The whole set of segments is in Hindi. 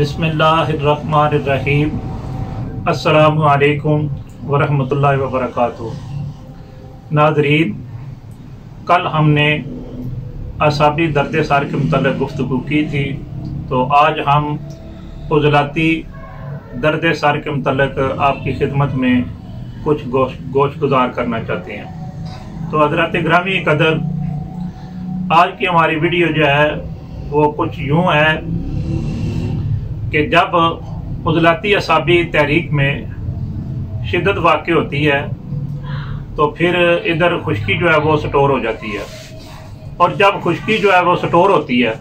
बिस्मिल्लाहिर्रहमानिर्रहीम। अस्सलामु अलैकुम वरहमतुल्लाहि वबरकातुहू। नाज़रीन, कल हमने असाबी दर्द सार के मुतल्लिक़ गुफ्तगू की थी, तो आज हम उज़लाती दर्द सार के मुतल्लिक़ आपकी खिदमत में कुछ गोश गुजार करना चाहते हैं। तो हज़रात ग्रामी कदर, आज की हमारी वीडियो जो है वो कुछ यूँ है कि जब उज़लाती असाबी तहरीक में शिद्दत वाक़ई होती है तो फिर इधर खुश्की जो है वो स्टोर हो जाती है, और जब खुश्की जो है वो स्टोर होती है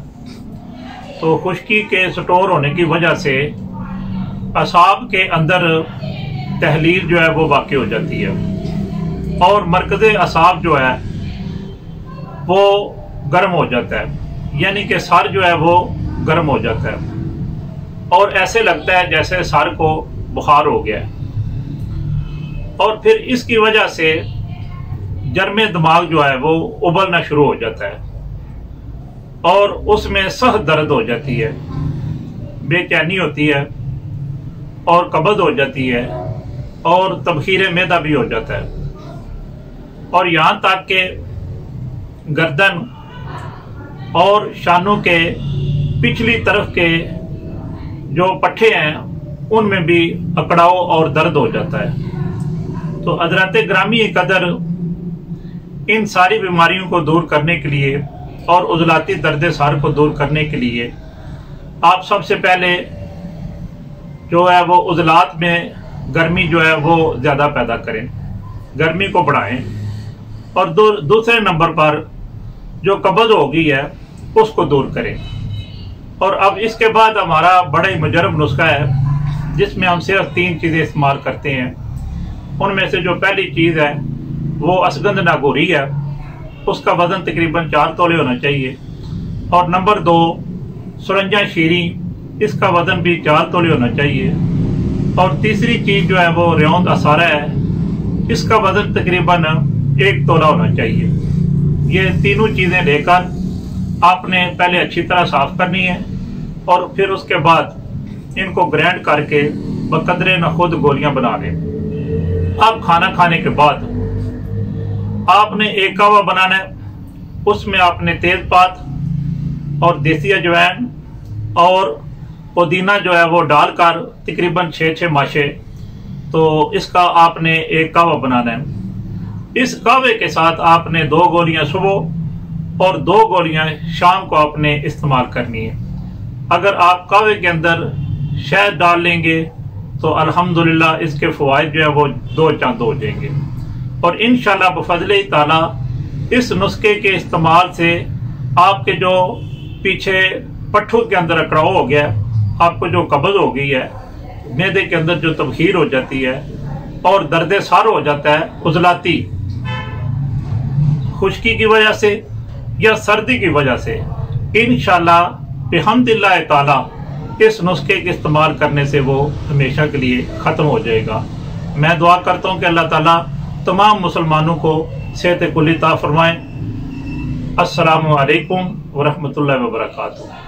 तो खुश्की के स्टोर होने की वजह से असाब के अंदर तहलील जो है वो वाक़ई हो जाती है, और मरकज़े असाब जो है वो गर्म हो जाता है, यानी कि सर जो है वो गर्म हो जाता है और ऐसे लगता है जैसे सर को बुखार हो गया है। और फिर इसकी वजह से जर्म दिमाग जो है वो उबलना शुरू हो जाता है और उसमें सख्त दर्द हो जाती है, बेचैनी होती है और कब्ज़ हो जाती है और तबखीर मैदा भी हो जाता है, और यहाँ तक कि गर्दन और शानों के पिछली तरफ के जो पट्टे हैं उनमें भी अकड़ाव और दर्द हो जाता है। तो हज़रात ग्रामी कदर, इन सारी बीमारियों को दूर करने के लिए और उज़लाती दर्द सार को दूर करने के लिए आप सबसे पहले जो है वो उज़लात में गर्मी जो है वो ज़्यादा पैदा करें, गर्मी को बढ़ाएं, और दूसरे नंबर पर जो कब्ज़ हो गई है उसको दूर करें। और अब इसके बाद हमारा बड़ा ही मुजरब नुस्खा है जिसमें हम सिर्फ 3 चीज़ें इस्तेमाल करते हैं। उनमें से जो पहली चीज़ है वो असगंध नागौरी है, उसका वज़न तकरीबन 4 तोले होना चाहिए, और नंबर 2 सुरंजा शीरी, इसका वज़न भी 4 तोले होना चाहिए, और तीसरी चीज़ जो है वो रेौंद असारा है, इसका वज़न तकरीबन 1 तोला होना चाहिए। ये तीनों चीज़ें लेकर आपने पहले अच्छी तरह साफ करनी है, और फिर उसके बाद इनको ग्राइंड करके बकदरे न खुद गोलियां बना लें। अब खाना खाने के बाद आपने एक कहवा बनाना है, उसमें आपने तेजपात और देसी अजवाइन और पुदीना जो है वो डालकर तकरीबन 6 माशे, तो इसका आपने एक कहवा बनाना है। इस कहवे के साथ आपने 2 गोलियां सुबह और 2 गोलियां शाम को आपने इस्तेमाल करनी है। अगर आप कहवे के अंदर शहद डाल लेंगे तो अल्हम्दुलिल्लाह इसके फ़वाइद जो है वो 2 चांद हो जाएंगे, और इंशाअल्लाह बफज़्ल ताला इस नुस्खे के इस्तेमाल से आपके जो पीछे पट्ठों के अंदर अकड़ाव हो गया, आपको जो कब्ज़ हो गई है, मैदे के अंदर जो तबखीर हो जाती है और दर्द सार हो जाता है उज़लाती खुश्की की वजह से या सर्दी की वजह से, इंशाअल्लाह बिहम्दिल्लाह ताला इस नुस्खे के इस्तेमाल करने से वो हमेशा के लिए ख़त्म हो जाएगा। मैं दुआ करता हूँ कि अल्लाह ताला तमाम मुसलमानों को सेहत कुल्ली अता फरमाएं। अस्सलामु अलैकुम वरहमतुल्लाहि वबरकातुहू।